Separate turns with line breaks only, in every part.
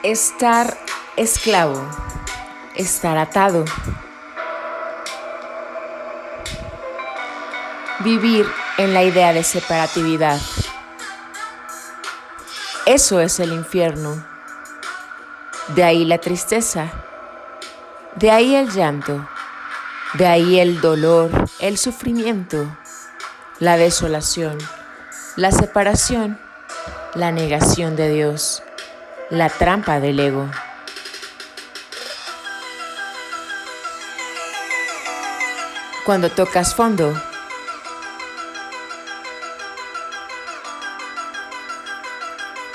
Estar esclavo, estar atado, vivir en la idea de separatividad. Eso es el infierno. De ahí la tristeza, de ahí el llanto, de ahí el dolor, el sufrimiento, la desolación, la separación, la negación de Dios, la trampa del ego. Cuando tocas fondo,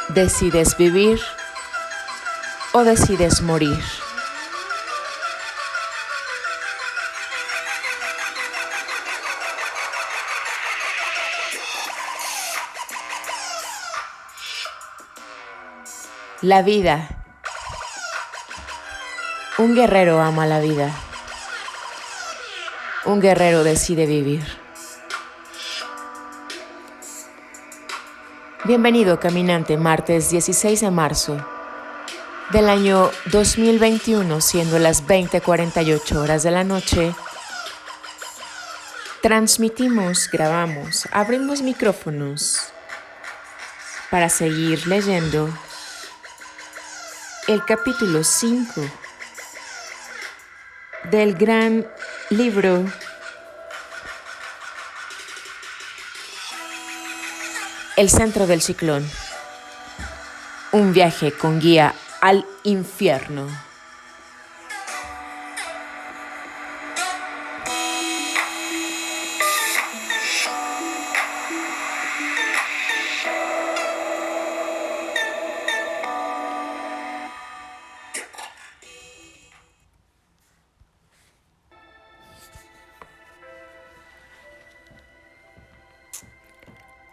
¿decides vivir o decides morir? La vida. Un guerrero ama la vida. Un guerrero decide vivir. Bienvenido, caminante, martes 16 de marzo del año 2021, siendo las 20:48 horas de la noche. Transmitimos, grabamos, abrimos micrófonos para seguir leyendo el capítulo 5 del gran libro El centro del ciclón. Un viaje con guía al infierno.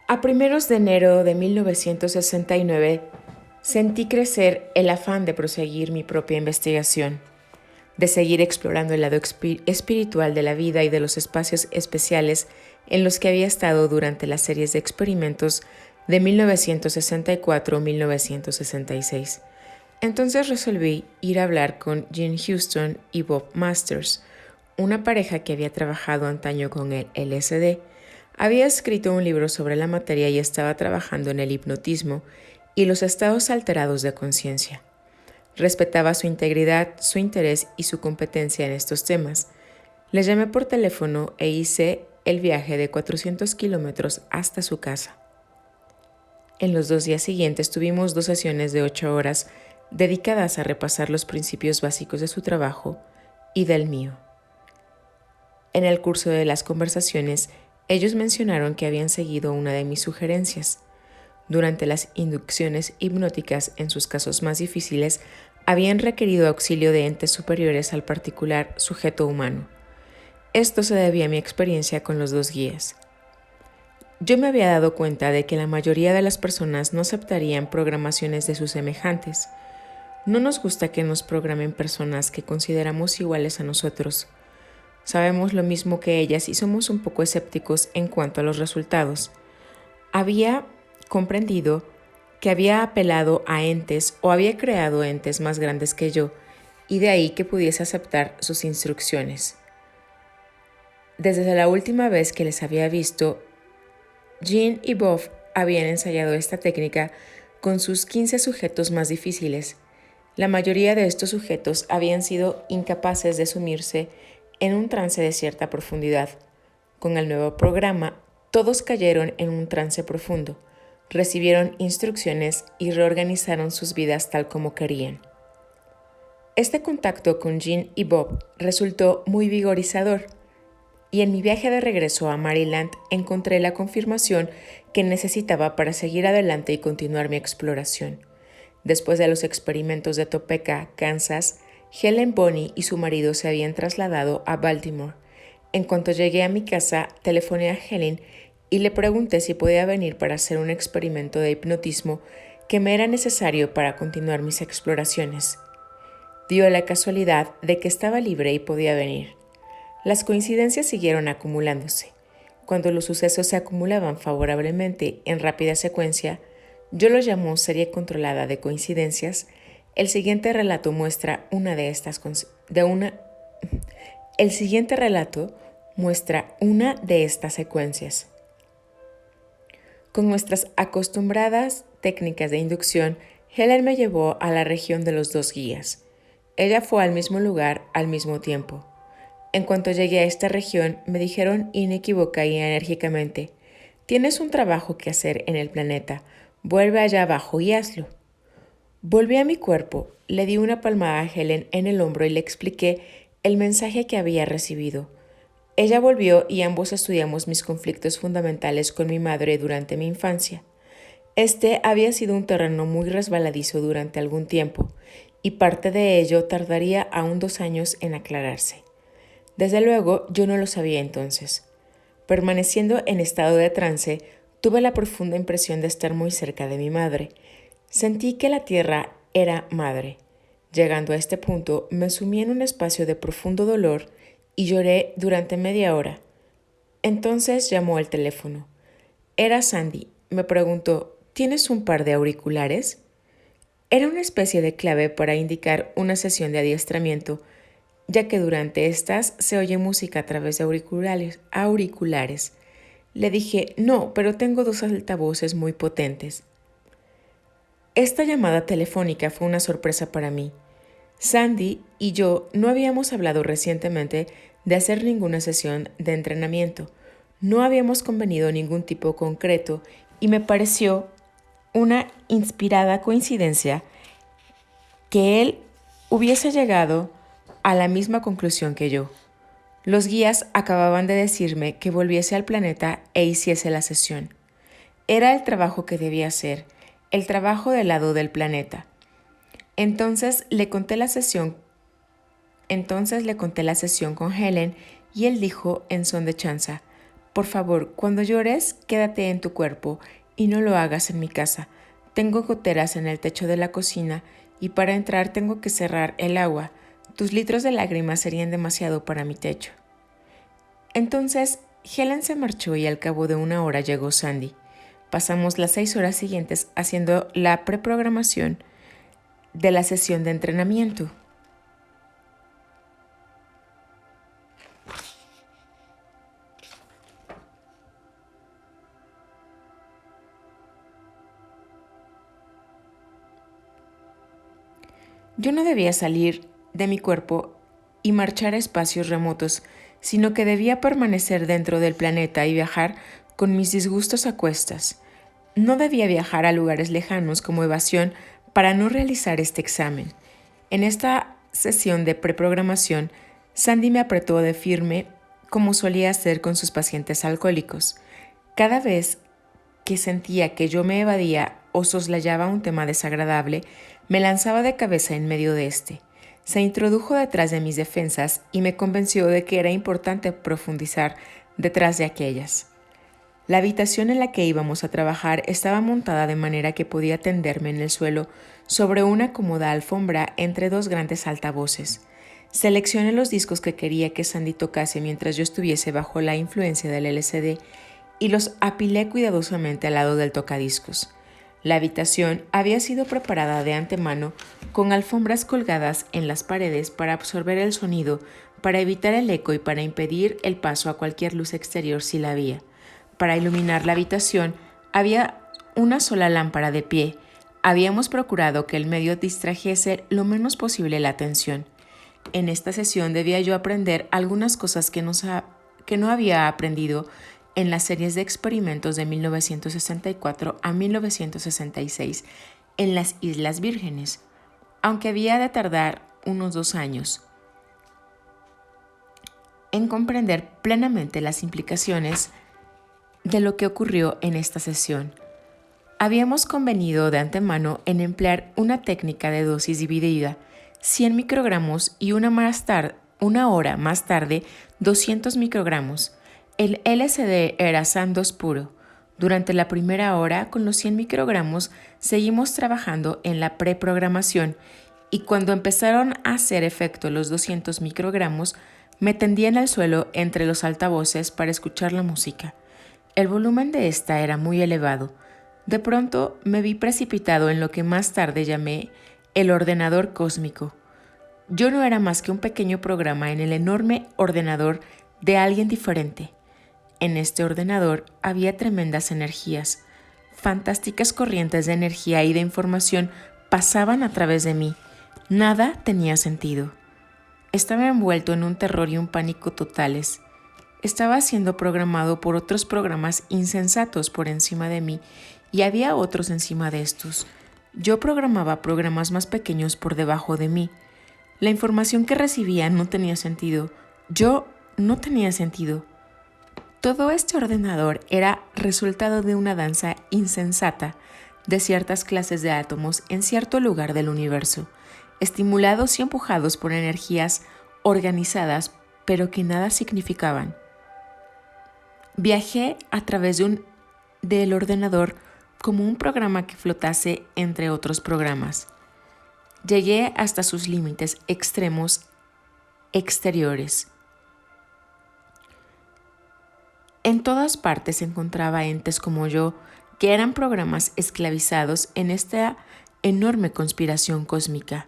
A primeros de enero de 1969, sentí crecer el afán de proseguir mi propia investigación, de seguir explorando el lado espiritual de la vida y de los espacios especiales en los que había estado durante las series de experimentos de 1964-1966. Entonces resolví ir a hablar con Jean Houston y Bob Masters, una pareja que había trabajado antaño con el LSD. Había escrito un libro sobre la materia y estaba trabajando en el hipnotismo y los estados alterados de conciencia. Respetaba su integridad, su interés y su competencia en estos temas. Les llamé por teléfono e hice el viaje de 400 kilómetros hasta su casa. En los 2 días siguientes tuvimos 2 sesiones de 8 horas dedicadas a repasar los principios básicos de su trabajo y del mío. En el curso de las conversaciones, ellos mencionaron que habían seguido una de mis sugerencias. Durante las inducciones hipnóticas en sus casos más difíciles, habían requerido auxilio de entes superiores al particular sujeto humano. Esto se debía a mi experiencia con los 2 guías. Yo me había dado cuenta de que la mayoría de las personas no aceptarían programaciones de sus semejantes. No nos gusta que nos programen personas que consideramos iguales a nosotros. Sabemos lo mismo que ellas y somos un poco escépticos en cuanto a los resultados. Había comprendido que había apelado a entes o había creado entes más grandes que yo, y de ahí que pudiese aceptar sus instrucciones. Desde la última vez que les había visto, Jean y Bob habían ensayado esta técnica con sus 15 sujetos más difíciles. La mayoría de estos sujetos habían sido incapaces de sumirse en un trance de cierta profundidad. Con el nuevo programa, todos cayeron en un trance profundo, recibieron instrucciones y reorganizaron sus vidas tal como querían. Este contacto con Jean y Bob resultó muy vigorizador, y en mi viaje de regreso a Maryland encontré la confirmación que necesitaba para seguir adelante y continuar mi exploración. Después de los experimentos de Topeka, Kansas, Helen Bonney y su marido se habían trasladado a Baltimore. En cuanto llegué a mi casa, telefoné a Helen y le pregunté si podía venir para hacer un experimento de hipnotismo que me era necesario para continuar mis exploraciones. Dio la casualidad de que estaba libre y podía venir. Las coincidencias siguieron acumulándose. Cuando los sucesos se acumulaban favorablemente en rápida secuencia, yo lo llamo serie controlada de coincidencias. El siguiente relato muestra una de estas secuencias. Con nuestras acostumbradas técnicas de inducción, Helen me llevó a la región de los dos guías. Ella fue al mismo lugar al mismo tiempo. En cuanto llegué a esta región, me dijeron inequívoca y enérgicamente: «Tienes un trabajo que hacer en el planeta. Vuelve allá abajo y hazlo». Volví a mi cuerpo, le di una palmada a Helen en el hombro y le expliqué el mensaje que había recibido. Ella volvió y ambos estudiamos mis conflictos fundamentales con mi madre durante mi infancia. Este había sido un terreno muy resbaladizo durante algún tiempo, y parte de ello tardaría aún 2 años en aclararse. Desde luego, yo no lo sabía entonces. Permaneciendo en estado de trance, tuve la profunda impresión de estar muy cerca de mi madre. Sentí que la tierra era madre. Llegando a este punto, me sumí en un espacio de profundo dolor y lloré durante media hora. Entonces llamó al teléfono. Era Sandy. Me preguntó: «¿Tienes un par de auriculares?». Era una especie de clave para indicar una sesión de adiestramiento, ya que durante estas se oye música a través de auriculares. Le dije: «No, pero tengo 2 altavoces muy potentes». Esta llamada telefónica fue una sorpresa para mí. Sandy y yo no habíamos hablado recientemente de hacer ninguna sesión de entrenamiento. No habíamos convenido ningún tipo concreto y me pareció una inspirada coincidencia que él hubiese llegado a la misma conclusión que yo. Los guías acababan de decirme que volviese al planeta e hiciese la sesión. Era el trabajo que debía hacer, el trabajo del lado del planeta. Entonces le conté la sesión con Helen y él dijo en son de chanza: «Por favor, cuando llores, quédate en tu cuerpo y no lo hagas en mi casa. Tengo goteras en el techo de la cocina y para entrar tengo que cerrar el agua. Tus litros de lágrimas serían demasiado para mi techo». Entonces, Helen se marchó y al cabo de 1 hora llegó Sandy. Pasamos las 6 horas siguientes haciendo la preprogramación de la sesión de entrenamiento. Yo no debía salir de mi cuerpo y marchar a espacios remotos, sino que debía permanecer dentro del planeta y viajar con mis disgustos a cuestas. No debía viajar a lugares lejanos como evasión para no realizar este examen. En esta sesión de preprogramación, Sandy me apretó de firme como solía hacer con sus pacientes alcohólicos. Cada vez que sentía que yo me evadía o soslayaba un tema desagradable, me lanzaba de cabeza en medio de este. Se introdujo detrás de mis defensas y me convenció de que era importante profundizar detrás de aquellas. La habitación en la que íbamos a trabajar estaba montada de manera que podía tenderme en el suelo sobre una cómoda alfombra entre 2 grandes altavoces. Seleccioné los discos que quería que Sandy tocase mientras yo estuviese bajo la influencia del LSD y los apilé cuidadosamente al lado del tocadiscos. La habitación había sido preparada de antemano con alfombras colgadas en las paredes para absorber el sonido, para evitar el eco y para impedir el paso a cualquier luz exterior si la había. Para iluminar la habitación había una sola lámpara de pie. Habíamos procurado que el medio distrajese lo menos posible la atención. En esta sesión debía yo aprender algunas cosas que no había aprendido en las series de experimentos de 1964 a 1966 en las Islas Vírgenes, aunque había de tardar unos 2 años en comprender plenamente las implicaciones de lo que ocurrió en esta sesión. Habíamos convenido de antemano en emplear una técnica de dosis dividida, 100 microgramos y una hora más tarde 200 microgramos. El LSD era Sandoz puro. Durante la primera hora, con los 100 microgramos, seguimos trabajando en la preprogramación y cuando empezaron a hacer efecto los 200 microgramos, me tendí en el suelo entre los altavoces para escuchar la música. El volumen de esta era muy elevado. De pronto me vi precipitado en lo que más tarde llamé el ordenador cósmico. Yo no era más que un pequeño programa en el enorme ordenador de alguien diferente. En este ordenador había tremendas energías. Fantásticas corrientes de energía y de información pasaban a través de mí. Nada tenía sentido. Estaba envuelto en un terror y un pánico totales. Estaba siendo programado por otros programas insensatos por encima de mí y había otros encima de estos. Yo programaba programas más pequeños por debajo de mí. La información que recibía no tenía sentido. Yo no tenía sentido. Todo este ordenador era resultado de una danza insensata de ciertas clases de átomos en cierto lugar del universo, estimulados y empujados por energías organizadas, pero que nada significaban. Viajé a través del ordenador como un programa que flotase entre otros programas. Llegué hasta sus límites extremos exteriores. En todas partes encontraba entes como yo, que eran programas esclavizados en esta enorme conspiración cósmica,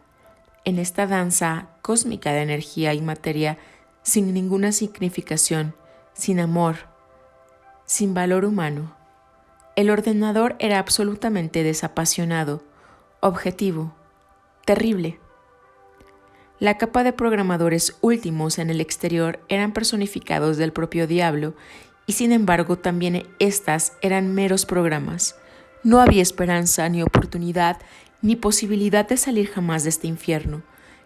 en esta danza cósmica de energía y materia sin ninguna significación, sin amor, sin valor humano. El ordenador era absolutamente desapasionado, objetivo, terrible. La capa de programadores últimos en el exterior eran personificados del propio diablo y sin embargo también estas eran meros programas. No había esperanza, ni oportunidad, ni posibilidad de salir jamás de este infierno.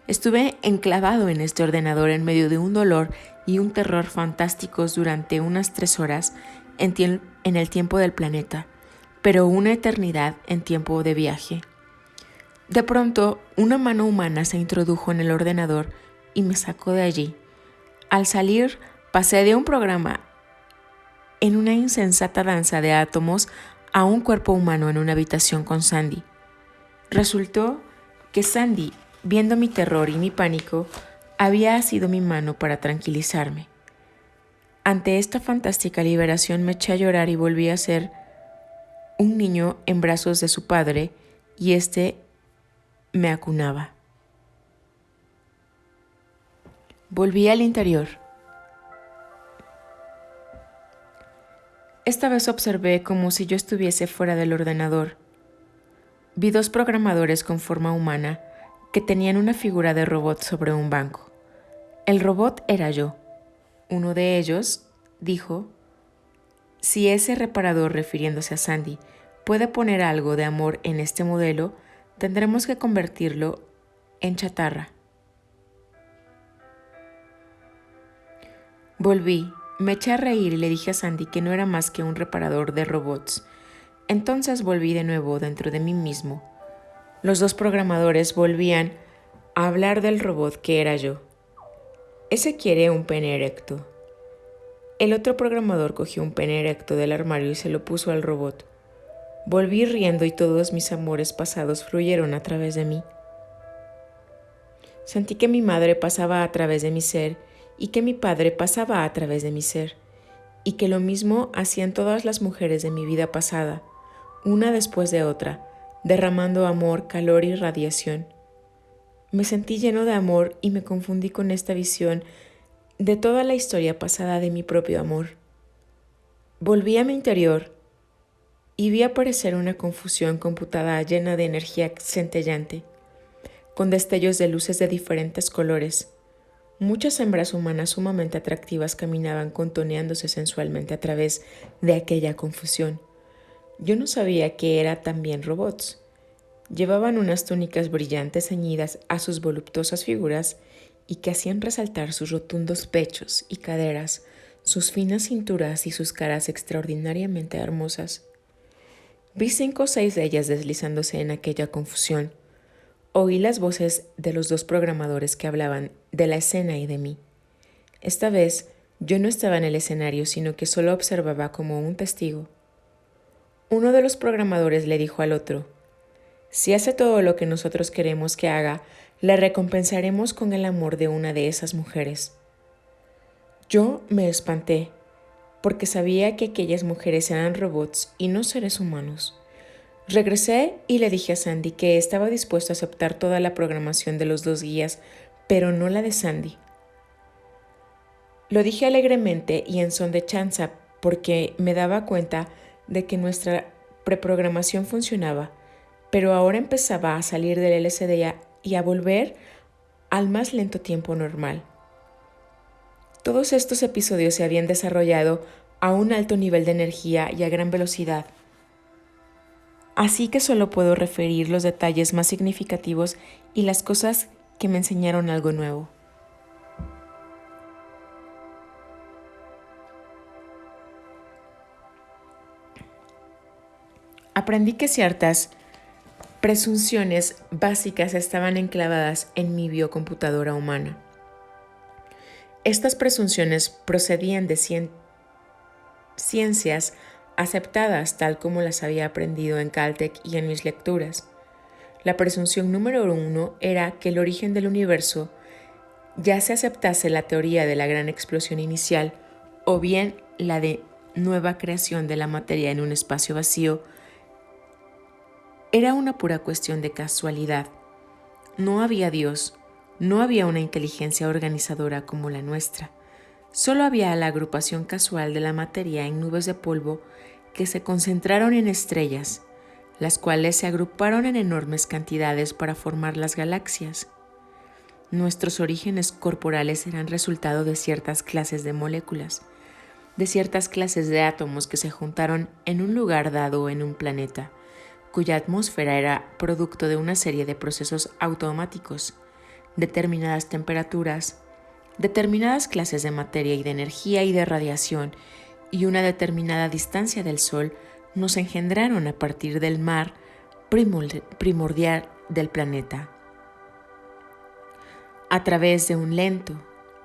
Estuve enclavado en este ordenador en medio de un dolor y un terror fantásticos durante unas 3 horas en el tiempo del planeta, pero una eternidad en tiempo de viaje. De pronto, una mano humana se introdujo en el ordenador y me sacó de allí. Al salir, pasé de un programa en una insensata danza de átomos a un cuerpo humano en una habitación con Sandy. Resultó que Sandy, viendo mi terror y mi pánico, había asido mi mano para tranquilizarme. Ante esta fantástica liberación me eché a llorar y volví a ser un niño en brazos de su padre y este me acunaba. Volví al interior. Esta vez observé como si yo estuviese fuera del ordenador. Vi 2 programadores con forma humana que tenían una figura de robot sobre un banco. El robot era yo. Uno de ellos dijo: si ese reparador, refiriéndose a Sandy, puede poner algo de amor en este modelo, tendremos que convertirlo en chatarra. Volví, me eché a reír y le dije a Sandy que no era más que un reparador de robots. Entonces volví de nuevo dentro de mí mismo. Los 2 programadores volvían a hablar del robot que era yo. Ese quiere un pene erecto. El otro programador cogió un pene erecto del armario y se lo puso al robot. Volví riendo y todos mis amores pasados fluyeron a través de mí. Sentí que mi madre pasaba a través de mi ser y que mi padre pasaba a través de mi ser, y que lo mismo hacían todas las mujeres de mi vida pasada, una después de otra, derramando amor, calor y radiación. Me sentí lleno de amor y me confundí con esta visión de toda la historia pasada de mi propio amor. Volví a mi interior y vi aparecer una confusión computada llena de energía centellante, con destellos de luces de diferentes colores. Muchas hembras humanas sumamente atractivas caminaban contoneándose sensualmente a través de aquella confusión. Yo no sabía que eran también robots. Llevaban unas túnicas brillantes ceñidas a sus voluptuosas figuras y que hacían resaltar sus rotundos pechos y caderas, sus finas cinturas y sus caras extraordinariamente hermosas. Vi 5 o 6 de ellas deslizándose en aquella confusión. Oí las voces de los 2 programadores que hablaban de la escena y de mí. Esta vez yo no estaba en el escenario, sino que solo observaba como un testigo. Uno de los programadores le dijo al otro: Si hace todo lo que nosotros queremos que haga, le recompensaremos con el amor de una de esas mujeres. Yo me espanté, porque sabía que aquellas mujeres eran robots y no seres humanos. Regresé y le dije a Sandy que estaba dispuesto a aceptar toda la programación de los 2 guías, pero no la de Sandy. Lo dije alegremente y en son de chanza, porque me daba cuenta de que nuestra preprogramación funcionaba, pero ahora empezaba a salir del LSD y a volver al más lento tiempo normal. Todos estos episodios se habían desarrollado a un alto nivel de energía y a gran velocidad. Así que solo puedo referir los detalles más significativos y las cosas que me enseñaron algo nuevo. Aprendí que ciertas presunciones básicas estaban enclavadas en mi biocomputadora humana. Estas presunciones procedían de ciencias aceptadas tal como las había aprendido en Caltech y en mis lecturas. La presunción número 1 era que el origen del universo, ya se aceptase la teoría de la gran explosión inicial o bien la de nueva creación de la materia en un espacio vacío, era una pura cuestión de casualidad. No había Dios, no había una inteligencia organizadora como la nuestra. Solo había la agrupación casual de la materia en nubes de polvo que se concentraron en estrellas, las cuales se agruparon en enormes cantidades para formar las galaxias. Nuestros orígenes corporales eran resultado de ciertas clases de moléculas, de ciertas clases de átomos que se juntaron en un lugar dado en un planeta, cuya atmósfera era producto de una serie de procesos automáticos, determinadas temperaturas, determinadas clases de materia y de energía y de radiación y una determinada distancia del Sol nos engendraron a partir del mar primordial del planeta. A través de un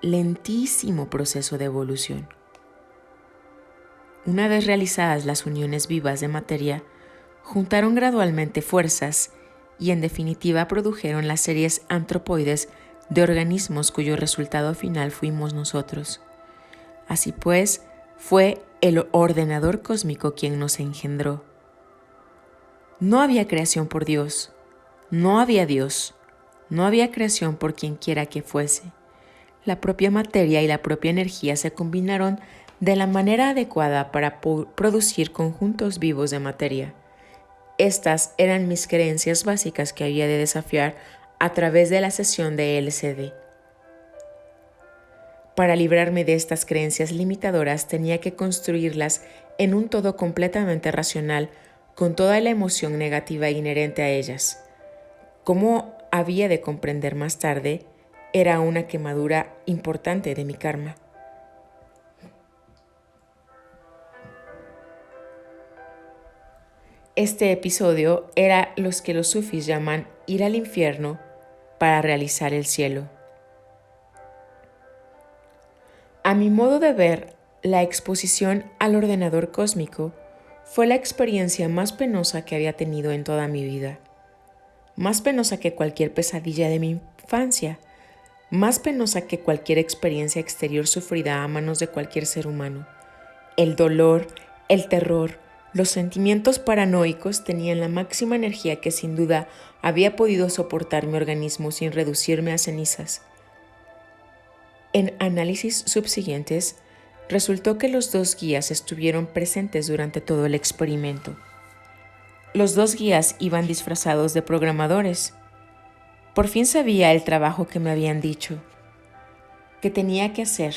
lentísimo proceso de evolución. Una vez realizadas las uniones vivas de materia, juntaron gradualmente fuerzas y en definitiva produjeron las series antropoides de organismos cuyo resultado final fuimos nosotros. Así pues, fue el ordenador cósmico quien nos engendró. No había creación por Dios, no había Dios, no había creación por quien quiera que fuese. La propia materia y la propia energía se combinaron de la manera adecuada para producir conjuntos vivos de materia. Estas eran mis creencias básicas que había de desafiar a través de la sesión de LSD. Para librarme de estas creencias limitadoras tenía que construirlas en un todo completamente racional, con toda la emoción negativa inherente a ellas. Como había de comprender más tarde, era una quemadura importante de mi karma. Este episodio era los que los sufis llaman ir al infierno para realizar el cielo. A mi modo de ver, la exposición al ordenador cósmico fue la experiencia más penosa que había tenido en toda mi vida. Más penosa que cualquier pesadilla de mi infancia, más penosa que cualquier experiencia exterior sufrida a manos de cualquier ser humano. El dolor, el terror, los sentimientos paranoicos tenían la máxima energía que sin duda había podido soportar mi organismo sin reducirme a cenizas. En análisis subsiguientes, resultó que los 2 guías estuvieron presentes durante todo el experimento. Los 2 guías iban disfrazados de programadores. Por fin sabía el trabajo que me habían dicho, que tenía que hacer.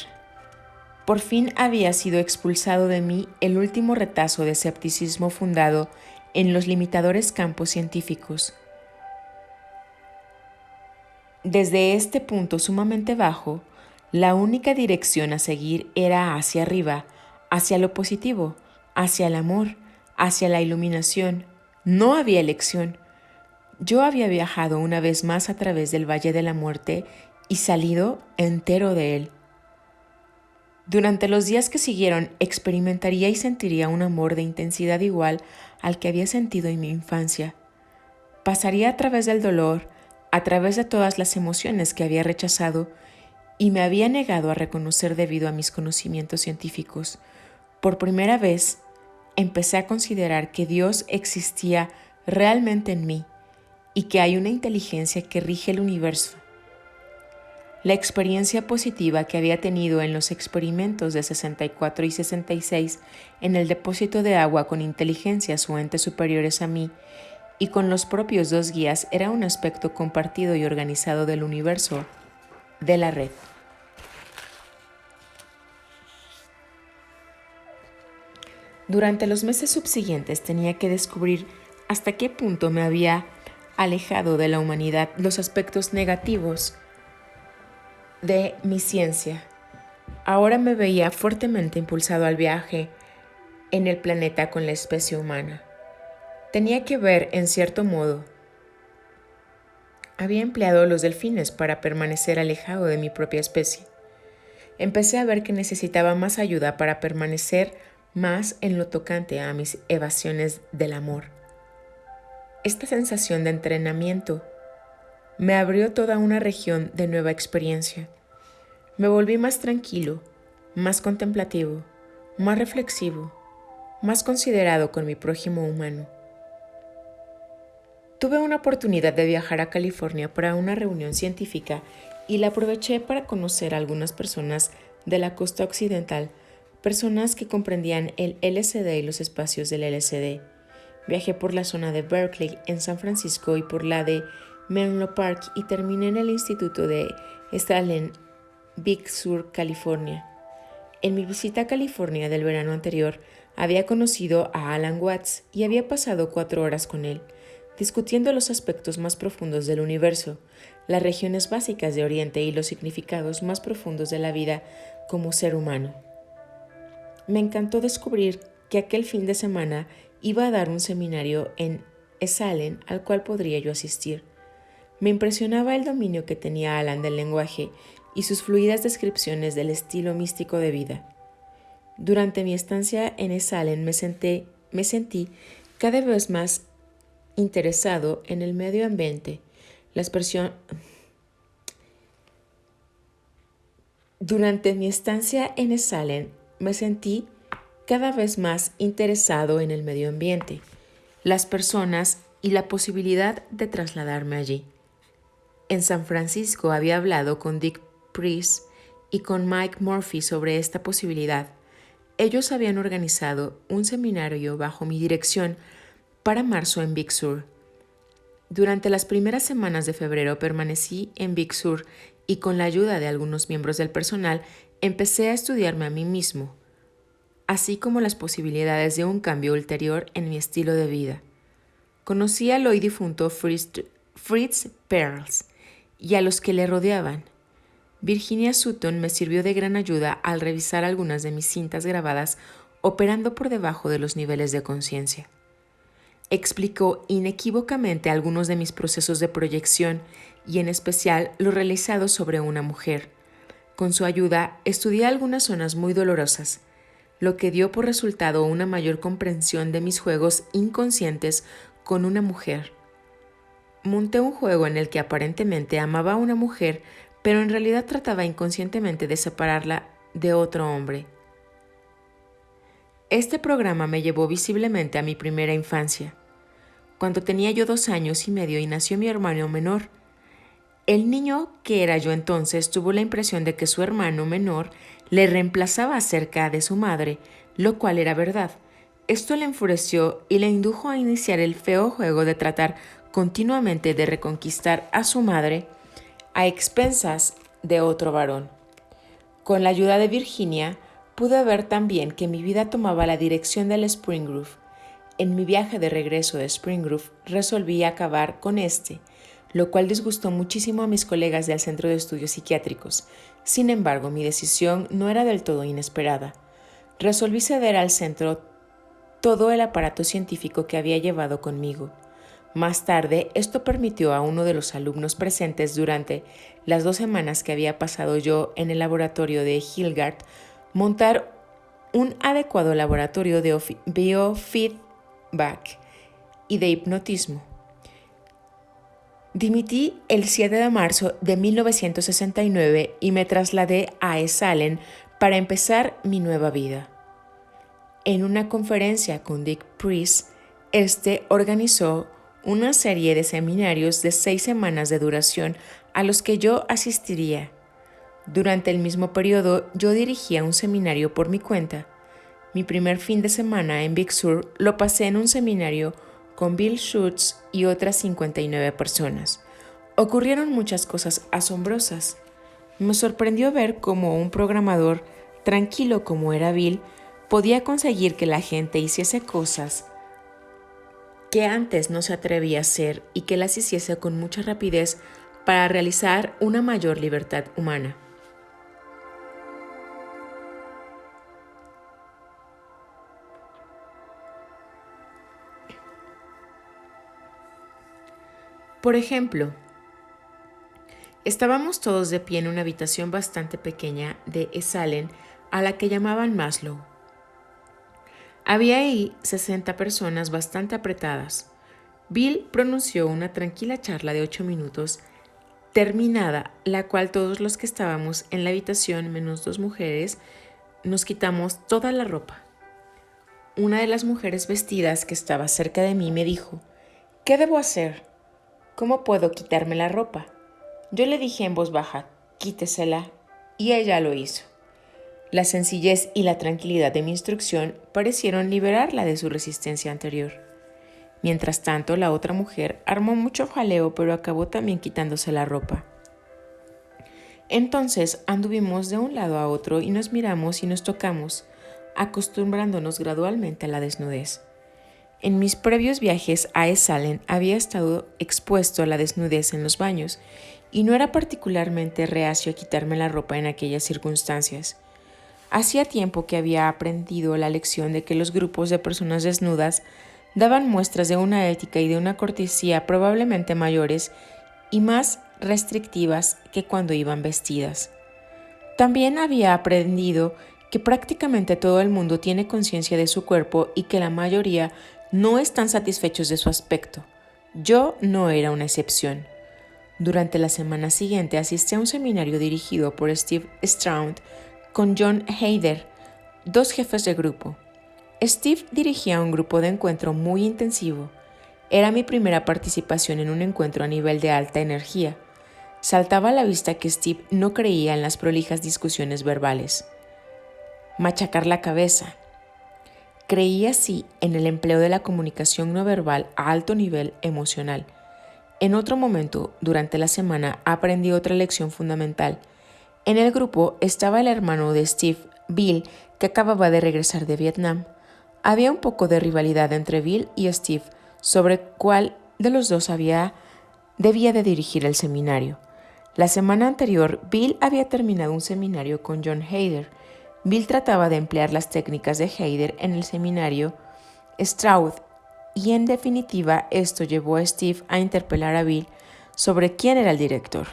Por fin había sido expulsado de mí el último retazo de escepticismo fundado en los limitadores campos científicos. Desde este punto sumamente bajo, la única dirección a seguir era hacia arriba, hacia lo positivo, hacia el amor, hacia la iluminación. No había elección. Yo había viajado una vez más a través del Valle de la Muerte y salido entero de él. Durante los días que siguieron, experimentaría y sentiría un amor de intensidad igual al que había sentido en mi infancia. Pasaría a través del dolor, a través de todas las emociones que había rechazado y me había negado a reconocer debido a mis conocimientos científicos. Por primera vez, empecé a considerar que Dios existía realmente en mí y que hay una inteligencia que rige el universo. La experiencia positiva que había tenido en los experimentos de 64 y 66 en el depósito de agua con inteligencias o entes superiores a mí y con los propios dos guías era un aspecto compartido y organizado del universo de la red. Durante los meses subsiguientes tenía que descubrir hasta qué punto me había alejado de la humanidad los aspectos negativos de mi ciencia. Ahora me veía fuertemente impulsado al viaje en el planeta con la especie humana. Tenía que ver, en cierto modo, había empleado los delfines para permanecer alejado de mi propia especie. Empecé a ver que necesitaba más ayuda para permanecer más en lo tocante a mis evasiones del amor. Esta sensación de entrenamiento me abrió toda una región de nueva experiencia. Me volví más tranquilo, más contemplativo, más reflexivo, más considerado con mi prójimo humano. Tuve una oportunidad de viajar a California para una reunión científica y la aproveché para conocer a algunas personas de la costa occidental, personas que comprendían el LSD y los espacios del LSD. Viajé por la zona de Berkeley en San Francisco y por la de Menlo Park y terminé en el Instituto de Esalen, Big Sur, California. En mi visita a California del verano anterior, había conocido a Alan Watts y había pasado 4 horas con él, discutiendo los aspectos más profundos del universo, las regiones básicas de Oriente y los significados más profundos de la vida como ser humano. Me encantó descubrir que aquel fin de semana iba a dar un seminario en Esalen al cual podría yo asistir. Me impresionaba el dominio que tenía Alan del lenguaje y sus fluidas descripciones del estilo místico de vida. Durante mi estancia en Esalen me sentí cada vez más interesado en el medio ambiente, Durante mi estancia en Esalen me sentí cada vez más interesado en el medio ambiente, las personas y la posibilidad de trasladarme allí. En San Francisco había hablado con Dick Priest y con Mike Murphy sobre esta posibilidad. Ellos habían organizado un seminario bajo mi dirección para marzo en Big Sur. Durante las primeras semanas de febrero permanecí en Big Sur y con la ayuda de algunos miembros del personal empecé a estudiarme a mí mismo, así como las posibilidades de un cambio ulterior en mi estilo de vida. Conocí al hoy difunto Fritz Perls y a los que le rodeaban. Virginia Sutton me sirvió de gran ayuda al revisar algunas de mis cintas grabadas operando por debajo de los niveles de conciencia. Explicó inequívocamente algunos de mis procesos de proyección y en especial los realizados sobre una mujer. Con su ayuda estudié algunas zonas muy dolorosas, lo que dio por resultado una mayor comprensión de mis juegos inconscientes con una mujer. Monté un juego en el que aparentemente amaba a una mujer, pero en realidad trataba inconscientemente de separarla de otro hombre. Este programa me llevó visiblemente a mi primera infancia, cuando tenía yo 2 años y medio y nació mi hermano menor. El niño que era yo entonces tuvo la impresión de que su hermano menor le reemplazaba cerca de su madre, lo cual era verdad. Esto le enfureció y le indujo a iniciar el feo juego de tratar continuamente de reconquistar a su madre a expensas de otro varón. Con la ayuda de Virginia, pude ver también que mi vida tomaba la dirección del Spring Grove. En mi viaje de regreso de Spring Grove, resolví acabar con lo cual disgustó muchísimo a mis colegas del Centro de Estudios Psiquiátricos. Sin embargo, mi decisión no era del todo inesperada. Resolví ceder al centro todo el aparato científico que había llevado conmigo. Más tarde, esto permitió a uno de los alumnos presentes durante las 2 semanas que había pasado yo en el laboratorio de Hilgard montar un adecuado laboratorio de biofeedback y de hipnotismo. Dimití el 7 de marzo de 1969 y me trasladé a Esalen para empezar mi nueva vida. En una conferencia con Dick Priest, este organizó una serie de seminarios de 6 semanas de duración a los que yo asistiría. Durante el mismo periodo, yo dirigía un seminario por mi cuenta. Mi primer fin de semana en Big Sur lo pasé en un seminario con Bill Schutz y otras 59 personas. Ocurrieron muchas cosas asombrosas. Me sorprendió ver cómo un programador, tranquilo como era Bill, podía conseguir que la gente hiciese cosas que antes no se atrevía a hacer y que las hiciese con mucha rapidez para realizar una mayor libertad humana. Por ejemplo, estábamos todos de pie en una habitación bastante pequeña de Esalen a la que llamaban Maslow. Había ahí 60 personas bastante apretadas. Bill pronunció una tranquila charla de 8 minutos, terminada la cual todos los que estábamos en la habitación, menos 2 mujeres, nos quitamos toda la ropa. Una de las mujeres vestidas que estaba cerca de mí me dijo: ¿qué debo hacer? ¿Cómo puedo quitarme la ropa? Yo le dije en voz baja: quítesela, y ella lo hizo. La sencillez y la tranquilidad de mi instrucción parecieron liberarla de su resistencia anterior. Mientras tanto, la otra mujer armó mucho jaleo, pero acabó también quitándose la ropa. Entonces anduvimos de un lado a otro y nos miramos y nos tocamos, acostumbrándonos gradualmente a la desnudez. En mis previos viajes a Esalen había estado expuesto a la desnudez en los baños y no era particularmente reacio a quitarme la ropa en aquellas circunstancias. Hacía tiempo que había aprendido la lección de que los grupos de personas desnudas daban muestras de una ética y de una cortesía probablemente mayores y más restrictivas que cuando iban vestidas. También había aprendido que prácticamente todo el mundo tiene conciencia de su cuerpo y que la mayoría no están satisfechos de su aspecto. Yo no era una excepción. Durante la semana siguiente asistí a un seminario dirigido por Steve Stroud con John Heider, 2 jefes de grupo. Steve dirigía un grupo de encuentro muy intensivo. Era mi primera participación en un encuentro a nivel de alta energía. Saltaba a la vista que Steve no creía en las prolijas discusiones verbales. Machacar la cabeza. Creía sí en el empleo de la comunicación no verbal a alto nivel emocional. En otro momento, durante la semana, aprendí otra lección fundamental. En el grupo estaba el hermano de Steve, Bill, que acababa de regresar de Vietnam. Había un poco de rivalidad entre Bill y Steve sobre cuál de los dos debía de dirigir el seminario. La semana anterior, Bill había terminado un seminario con John Heider. Bill trataba de emplear las técnicas de Heider en el seminario Stroud y en definitiva esto llevó a Steve a interpelar a Bill sobre quién era el director.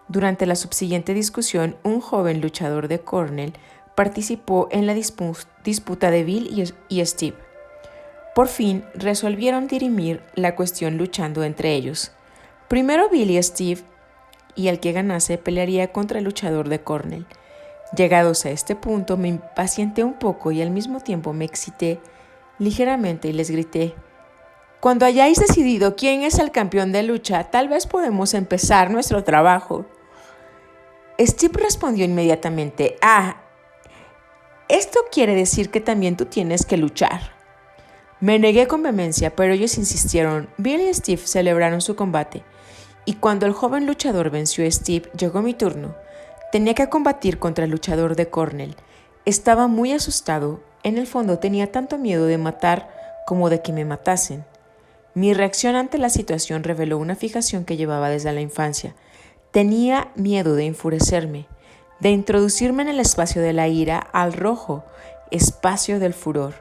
Durante la subsiguiente discusión, un joven luchador de Cornell participó en la disputa de Bill y Steve. Por fin resolvieron dirimir la cuestión luchando entre ellos. Primero Bill y Steve, y el que ganase pelearía contra el luchador de Cornell. Llegados a este punto me impacienté un poco y al mismo tiempo me excité ligeramente y les grité: cuando hayáis decidido quién es el campeón de lucha, tal vez podemos empezar nuestro trabajo. Steve respondió inmediatamente: esto quiere decir que también tú tienes que luchar. Me negué con vehemencia, pero ellos insistieron. Bill y Steve celebraron su combate, y cuando el joven luchador venció a Steve, llegó mi turno. Tenía que combatir contra el luchador de Cornell. Estaba muy asustado. En el fondo tenía tanto miedo de matar como de que me matasen. Mi reacción ante la situación reveló una fijación que llevaba desde la infancia. Tenía miedo de enfurecerme, de introducirme en el espacio de la ira al rojo, espacio del furor.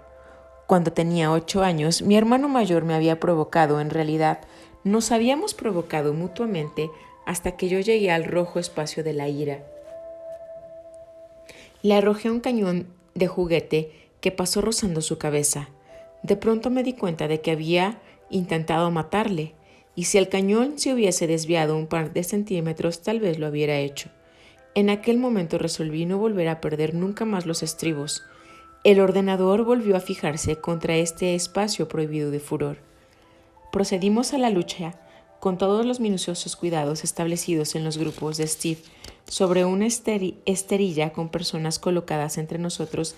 Cuando tenía 8 años, mi hermano mayor me había provocado. En realidad, nos habíamos provocado mutuamente hasta que yo llegué al rojo espacio de la ira. Le arrojé un cañón de juguete que pasó rozando su cabeza. De pronto me di cuenta de que había intentado matarle, y si el cañón se hubiese desviado un par de centímetros, tal vez lo hubiera hecho. En aquel momento resolví no volver a perder nunca más los estribos. El ordenador volvió a fijarse contra este espacio prohibido de furor. Procedimos a la lucha con todos los minuciosos cuidados establecidos en los grupos de Steve sobre una esterilla con personas colocadas entre nosotros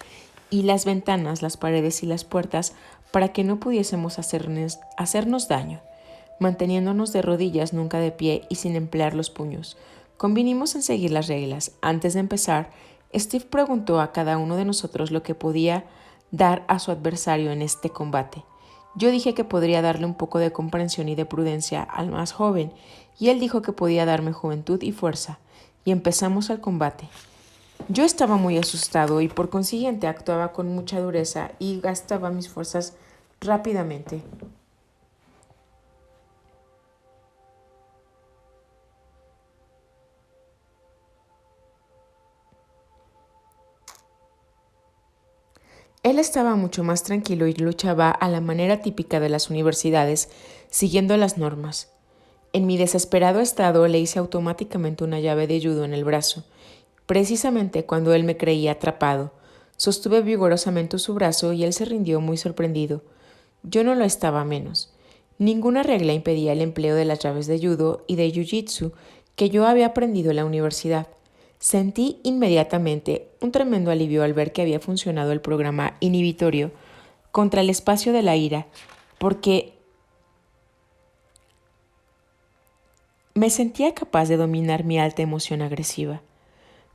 y las ventanas, las paredes y las puertas para que no pudiésemos hacernos daño, manteniéndonos de rodillas, nunca de pie y sin emplear los puños. Convinimos en seguir las reglas. Antes de empezar, Steve preguntó a cada uno de nosotros lo que podía dar a su adversario en este combate. Yo dije que podría darle un poco de comprensión y de prudencia al más joven, y él dijo que podía darme juventud y fuerza, y empezamos el combate. Yo estaba muy asustado y por consiguiente actuaba con mucha dureza y gastaba mis fuerzas rápidamente. Él estaba mucho más tranquilo y luchaba a la manera típica de las universidades, siguiendo las normas. En mi desesperado estado le hice automáticamente una llave de judo en el brazo, precisamente cuando él me creía atrapado. Sostuve vigorosamente su brazo y él se rindió muy sorprendido. Yo no lo estaba menos. Ninguna regla impedía el empleo de las llaves de judo y de jiu-jitsu que yo había aprendido en la universidad. Sentí inmediatamente un tremendo alivio al ver que había funcionado el programa inhibitorio contra el espacio de la ira, porque me sentía capaz de dominar mi alta emoción agresiva.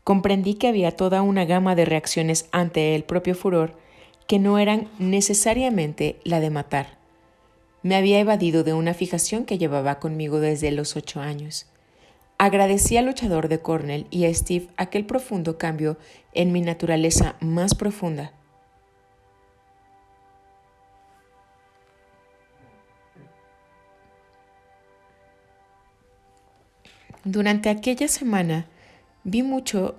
Comprendí que había toda una gama de reacciones ante el propio furor que no eran necesariamente la de matar. Me había evadido de una fijación que llevaba conmigo desde los 8 años. Agradecí al luchador de Cornell y a Steve aquel profundo cambio en mi naturaleza más profunda. Durante aquella semana vi muchos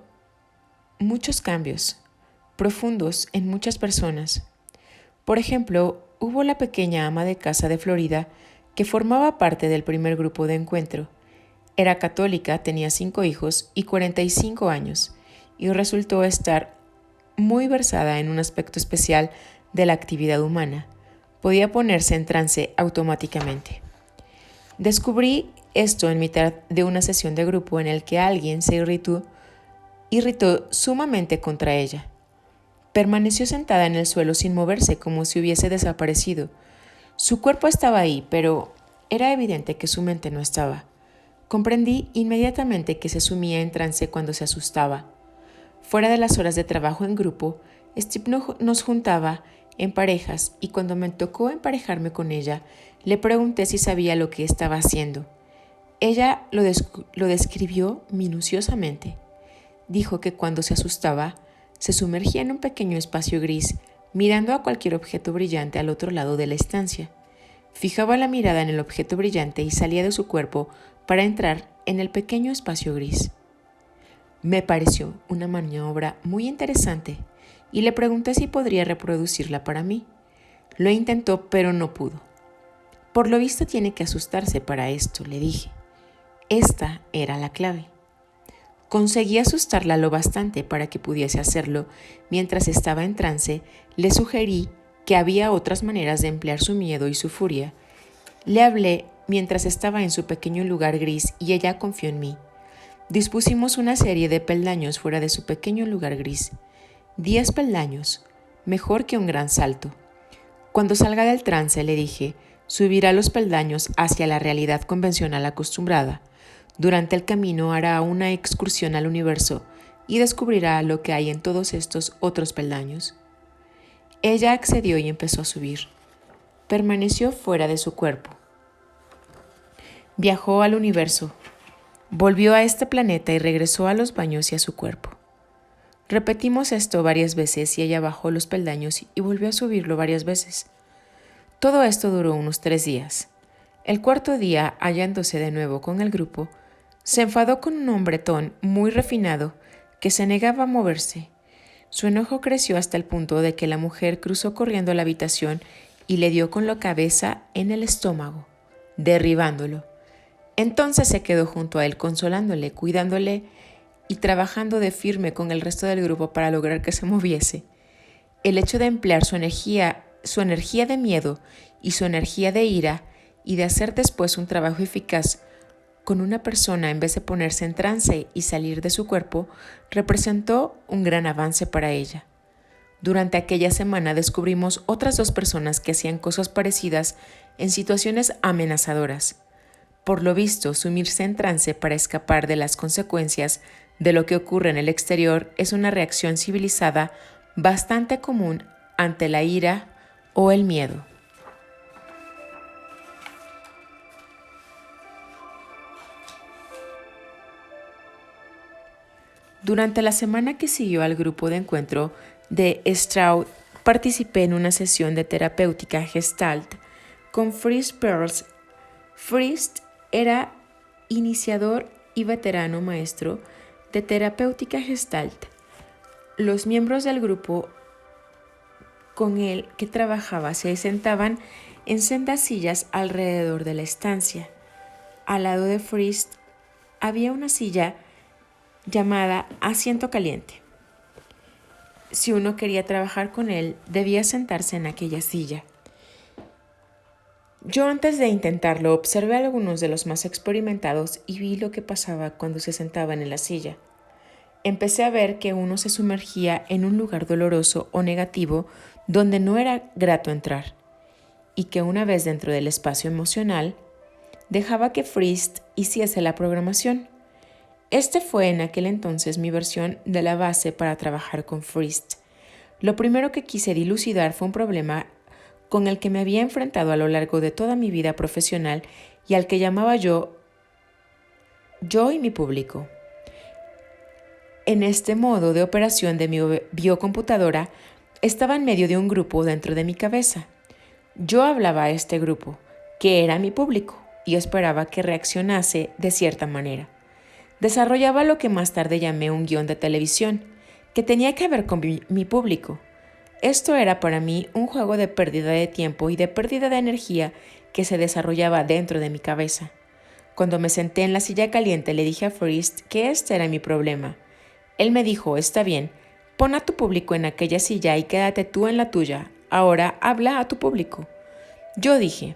cambios profundos en muchas personas. Por ejemplo, hubo la pequeña ama de casa de Florida que formaba parte del primer grupo de encuentro. Era católica, tenía 5 hijos y 45 años, y resultó estar muy versada en un aspecto especial de la actividad humana. Podía ponerse en trance automáticamente. Descubrí esto en mitad de una sesión de grupo en el que alguien se irritó sumamente contra ella. Permaneció sentada en el suelo sin moverse, como si hubiese desaparecido. Su cuerpo estaba ahí, pero era evidente que su mente no estaba. Comprendí inmediatamente que se sumía en trance cuando se asustaba. Fuera de las horas de trabajo en grupo, Steve nos juntaba en parejas y cuando me tocó emparejarme con ella, le pregunté si sabía lo que estaba haciendo. Ella lo describió minuciosamente. Dijo que cuando se asustaba, se sumergía en un pequeño espacio gris, mirando a cualquier objeto brillante al otro lado de la estancia. Fijaba la mirada en el objeto brillante y salía de su cuerpo para entrar en el pequeño espacio gris. Me pareció una maniobra muy interesante y le pregunté si podría reproducirla para mí. Lo intentó, pero no pudo. Por lo visto tiene que asustarse para esto, le dije. Esta era la clave. Conseguí asustarla lo bastante para que pudiese hacerlo. Mientras estaba en trance, le sugerí que había otras maneras de emplear su miedo y su furia. Le hablé mientras estaba en su pequeño lugar gris y ella confió en mí. Dispusimos una serie de peldaños fuera de su pequeño lugar gris. 10 peldaños, mejor que un gran salto. Cuando salga del trance, le dije, subirá los peldaños hacia la realidad convencional acostumbrada. Durante el camino hará una excursión al universo y descubrirá lo que hay en todos estos otros peldaños. Ella accedió y empezó a subir. Permaneció fuera de su cuerpo. Viajó al universo, volvió a este planeta y regresó a los baños y a su cuerpo. Repetimos esto varias veces y ella bajó los peldaños y volvió a subirlo varias veces. Todo esto duró unos 3 días. El cuarto día, hallándose de nuevo con el grupo, se enfadó con un hombretón muy refinado que se negaba a moverse. Su enojo creció hasta el punto de que la mujer cruzó corriendo a la habitación y le dio con la cabeza en el estómago. derribándolo. Entonces se quedó junto a él, consolándole, cuidándole y trabajando de firme con el resto del grupo para lograr que se moviese. El hecho de emplear su energía de miedo y su energía de ira y de hacer después un trabajo eficaz con una persona en vez de ponerse en trance y salir de su cuerpo, representó un gran avance para ella. Durante aquella semana descubrimos otras 2 personas que hacían cosas parecidas en situaciones amenazadoras. Por lo visto, sumirse en trance para escapar de las consecuencias de lo que ocurre en el exterior es una reacción civilizada bastante común ante la ira o el miedo. Durante la semana que siguió al grupo de encuentro de Stroud, participé en una sesión de terapéutica Gestalt con Fritz Perls. Fritz era iniciador y veterano maestro de terapéutica Gestalt. Los miembros del grupo con el que trabajaba se sentaban en sendas sillas alrededor de la estancia. Al lado de Fritz había una silla llamada asiento caliente. Si uno quería trabajar con él, debía sentarse en aquella silla. Yo antes de intentarlo observé a algunos de los más experimentados y vi lo que pasaba cuando se sentaban en la silla. Empecé a ver que uno se sumergía en un lugar doloroso o negativo donde no era grato entrar, y que una vez dentro del espacio emocional, dejaba que Fritz hiciese la programación. Este fue en aquel entonces mi versión de la base para trabajar con Fritz. Lo primero que quise dilucidar fue un problema con el que me había enfrentado a lo largo de toda mi vida profesional y al que llamaba yo y mi público. En este modo de operación de mi biocomputadora, estaba en medio de un grupo dentro de mi cabeza. Yo hablaba a este grupo, que era mi público, y esperaba que reaccionase de cierta manera. Desarrollaba lo que más tarde llamé un guión de televisión, que tenía que ver con mi público. Esto era para mí un juego de pérdida de tiempo y de pérdida de energía que se desarrollaba dentro de mi cabeza. Cuando me senté en la silla caliente le dije a Fritz que este era mi problema. Él me dijo, está bien, pon a tu público en aquella silla y quédate tú en la tuya. Ahora habla a tu público. Yo dije,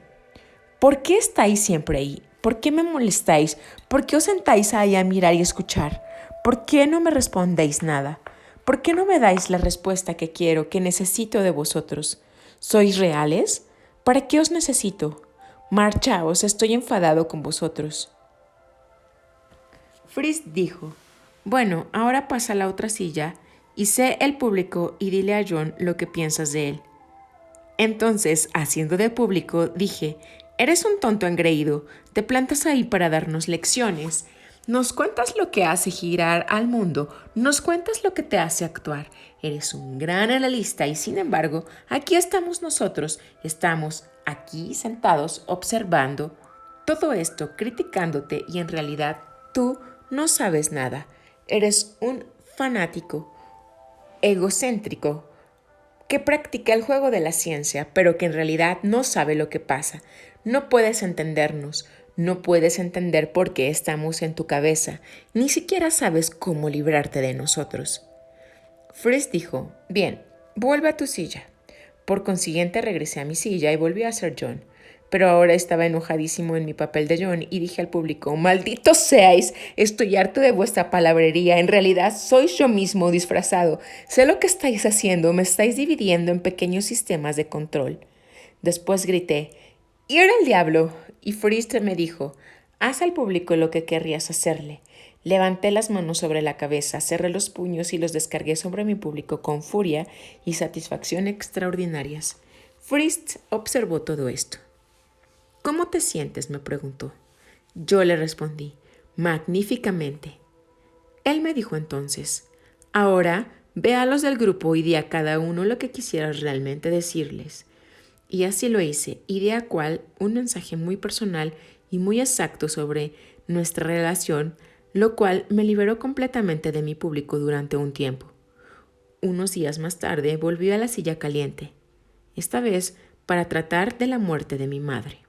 ¿por qué estáis siempre ahí? ¿Por qué me molestáis? ¿Por qué os sentáis ahí a mirar y escuchar? ¿Por qué no me respondéis nada? ¿Por qué no me dais la respuesta que quiero, que necesito de vosotros? ¿Sois reales? ¿Para qué os necesito? Marchaos, estoy enfadado con vosotros. Fritz dijo, bueno, ahora pasa a la otra silla y sé el público y dile a John lo que piensas de él. Entonces, haciendo de público, dije, eres un tonto engreído, te plantas ahí para darnos lecciones. Nos cuentas lo que hace girar al mundo, nos cuentas lo que te hace actuar. Eres un gran analista y sin embargo, aquí estamos nosotros, estamos aquí sentados observando todo esto, criticándote y en realidad tú no sabes nada. Eres un fanático, egocéntrico, que practica el juego de la ciencia, pero que en realidad no sabe lo que pasa. No puedes entendernos, no puedes entender por qué estamos en tu cabeza, ni siquiera sabes cómo librarte de nosotros. Fritz dijo, bien, vuelve a tu silla. Por consiguiente regresé a mi silla y volví a ser John. Pero ahora estaba enojadísimo en mi papel de John y dije al público, ¡malditos seáis! Estoy harto de vuestra palabrería. En realidad sois yo mismo disfrazado. Sé lo que estáis haciendo. Me estáis dividiendo en pequeños sistemas de control. Después grité, ¡ir al diablo! Y Fritz me dijo, haz al público lo que querrías hacerle. Levanté las manos sobre la cabeza, cerré los puños y los descargué sobre mi público con furia y satisfacción extraordinarias. Fritz observó todo esto. ¿Cómo te sientes?, me preguntó. Yo le respondí, magníficamente. Él me dijo entonces, ahora ve a los del grupo y di a cada uno lo que quisieras realmente decirles. Y así lo hice, y di a cual un mensaje muy personal y muy exacto sobre nuestra relación, lo cual me liberó completamente de mi público durante un tiempo. Unos días más tarde volví a la silla caliente, esta vez para tratar de la muerte de mi madre.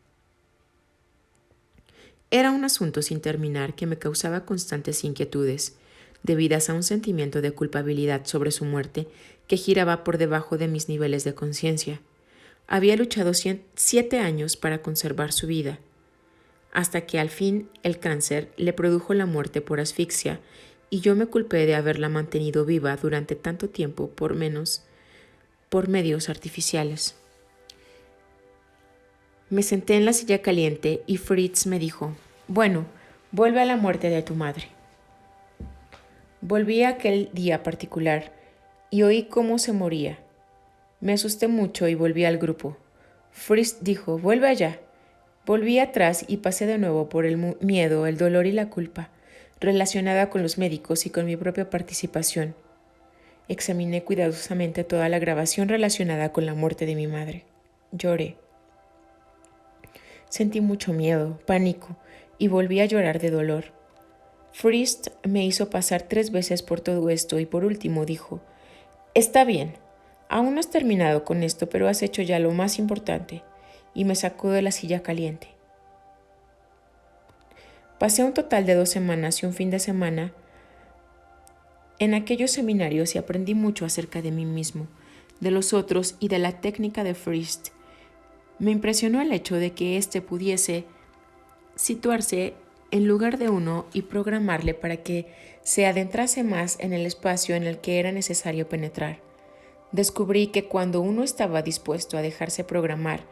Era un asunto sin terminar que me causaba constantes inquietudes, debidas a un sentimiento de culpabilidad sobre su muerte que giraba por debajo de mis niveles de conciencia. Había luchado 7 años para conservar su vida, hasta que al fin el cáncer le produjo la muerte por asfixia y yo me culpé de haberla mantenido viva durante tanto tiempo por medios artificiales. Me senté en la silla caliente y Fritz me dijo, «Bueno, vuelve a la muerte de tu madre». Volví a aquel día particular y oí cómo se moría. Me asusté mucho y volví al grupo. Fritz dijo, «Vuelve allá». Volví atrás y pasé de nuevo por el miedo, el dolor y la culpa, relacionada con los médicos y con mi propia participación. Examiné cuidadosamente toda la grabación relacionada con la muerte de mi madre. Lloré. Sentí mucho miedo, pánico, y volví a llorar de dolor. Fritz me hizo pasar 3 veces por todo esto y por último dijo, «Está bien, aún no has terminado con esto, pero has hecho ya lo más importante», y me sacó de la silla caliente. Pasé un total de 2 semanas y un fin de semana en aquellos seminarios y aprendí mucho acerca de mí mismo, de los otros y de la técnica de Fritz. Me impresionó el hecho de que éste pudiese situarse en lugar de uno y programarle para que se adentrase más en el espacio en el que era necesario penetrar. Descubrí que cuando uno estaba dispuesto a dejarse programar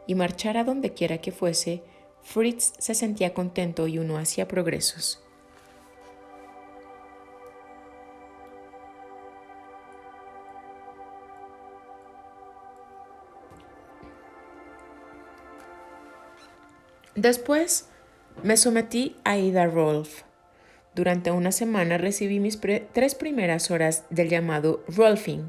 y marchar a donde quiera que fuese, Fritz se sentía contento y uno hacía progresos. Después me sometí a Ida Rolf. Durante una semana recibí mis 3 primeras horas del llamado Rolfing.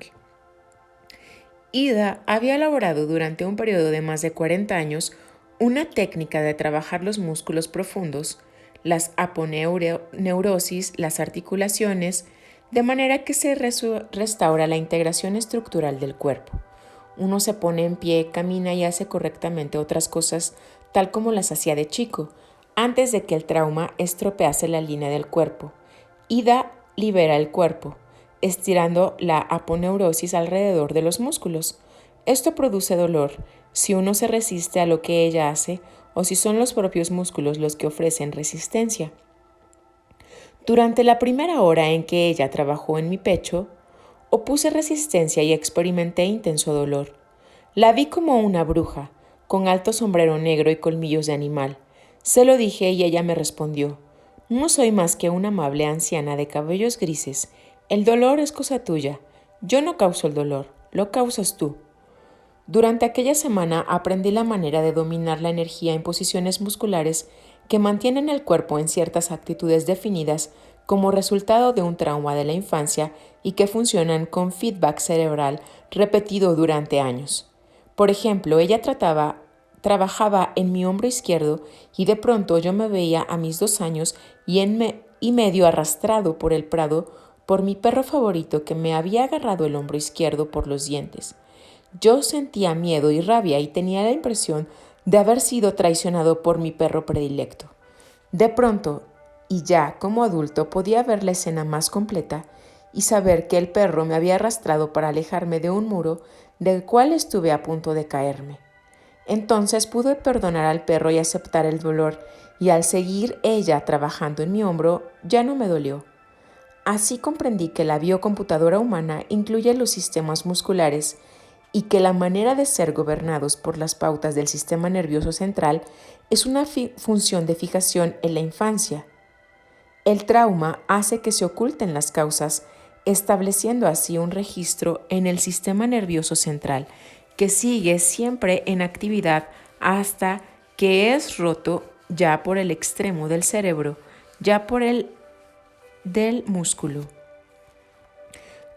Ida había elaborado durante un periodo de más de 40 años una técnica de trabajar los músculos profundos, las aponeurosis, las articulaciones, de manera que se restaura la integración estructural del cuerpo. Uno se pone en pie, camina y hace correctamente otras cosas tal como las hacía de chico, antes de que el trauma estropease la línea del cuerpo. Ida libera el cuerpo, estirando la aponeurosis alrededor de los músculos. Esto produce dolor si uno se resiste a lo que ella hace o si son los propios músculos los que ofrecen resistencia. Durante la primera hora en que ella trabajó en mi pecho, opuse resistencia y experimenté intenso dolor. La vi como una bruja, con alto sombrero negro y colmillos de animal. Se lo dije y ella me respondió, «No soy más que una amable anciana de cabellos grises. El dolor es cosa tuya. Yo no causo el dolor, lo causas tú». Durante aquella semana aprendí la manera de dominar la energía en posiciones musculares que mantienen el cuerpo en ciertas actitudes definidas como resultado de un trauma de la infancia y que funcionan con feedback cerebral repetido durante años. Por ejemplo, ella trabajaba en mi hombro izquierdo y de pronto yo me veía a mis 2 años y medio arrastrado por el prado por mi perro favorito que me había agarrado el hombro izquierdo por los dientes. Yo sentía miedo y rabia y tenía la impresión de haber sido traicionado por mi perro predilecto. De pronto, y ya como adulto, podía ver la escena más completa y saber que el perro me había arrastrado para alejarme de un muro del cual estuve a punto de caerme. Entonces pude perdonar al perro y aceptar el dolor, y al seguir ella trabajando en mi hombro, ya no me dolió. Así comprendí que la biocomputadora humana incluye los sistemas musculares y que la manera de ser gobernados por las pautas del sistema nervioso central es una función de fijación en la infancia. El trauma hace que se oculten las causas, estableciendo así un registro en el sistema nervioso central que sigue siempre en actividad hasta que es roto ya por el extremo del cerebro, ya por el del músculo.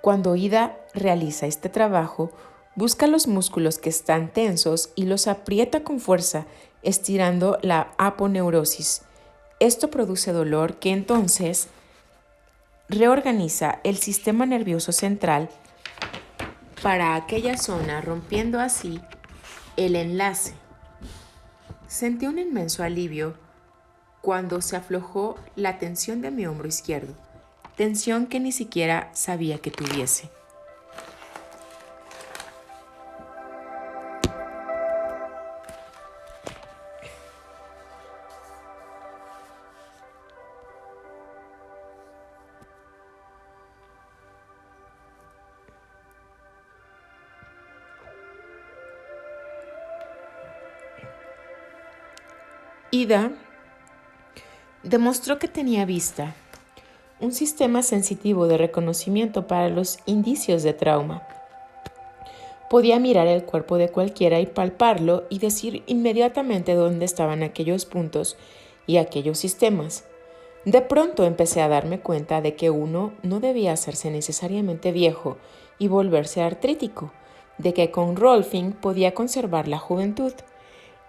Cuando Ida realiza este trabajo, busca los músculos que están tensos y los aprieta con fuerza, estirando la aponeurosis. Esto produce dolor que entonces reorganiza el sistema nervioso central para aquella zona, rompiendo así el enlace. Sentí un inmenso alivio cuando se aflojó la tensión de mi hombro izquierdo, tensión que ni siquiera sabía que tuviese. Ida demostró que tenía vista, un sistema sensitivo de reconocimiento para los indicios de trauma. Podía mirar el cuerpo de cualquiera y palparlo y decir inmediatamente dónde estaban aquellos puntos y aquellos sistemas. De pronto empecé a darme cuenta de que uno no debía hacerse necesariamente viejo y volverse artrítico, de que con Rolfing podía conservar la juventud.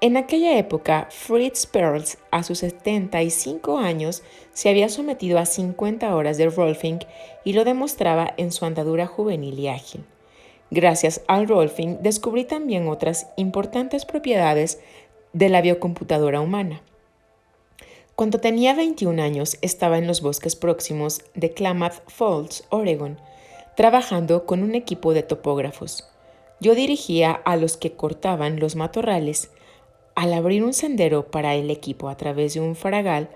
En aquella época, Fritz Perls, a sus 75 años, se había sometido a 50 horas de Rolfing y lo demostraba en su andadura juvenil y ágil. Gracias al Rolfing descubrí también otras importantes propiedades de la biocomputadora humana. Cuando tenía 21 años estaba en los bosques próximos de Klamath Falls, Oregon, trabajando con un equipo de topógrafos. Yo dirigía a los que cortaban los matorrales. Al abrir un sendero para el equipo a través de un fangal,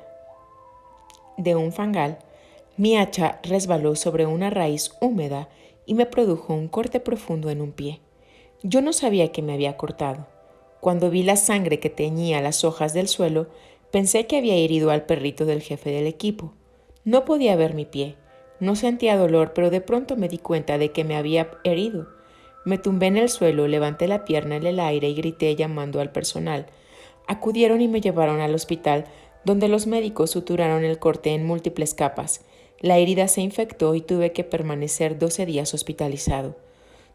mi hacha resbaló sobre una raíz húmeda y me produjo un corte profundo en un pie. Yo no sabía que me había cortado. Cuando vi la sangre que teñía las hojas del suelo, pensé que había herido al perrito del jefe del equipo. No podía ver mi pie. No sentía dolor, pero de pronto me di cuenta de que me había herido. Me tumbé en el suelo, levanté la pierna en el aire y grité llamando al personal. Acudieron y me llevaron al hospital, donde los médicos suturaron el corte en múltiples capas. La herida se infectó y tuve que permanecer 12 días hospitalizado.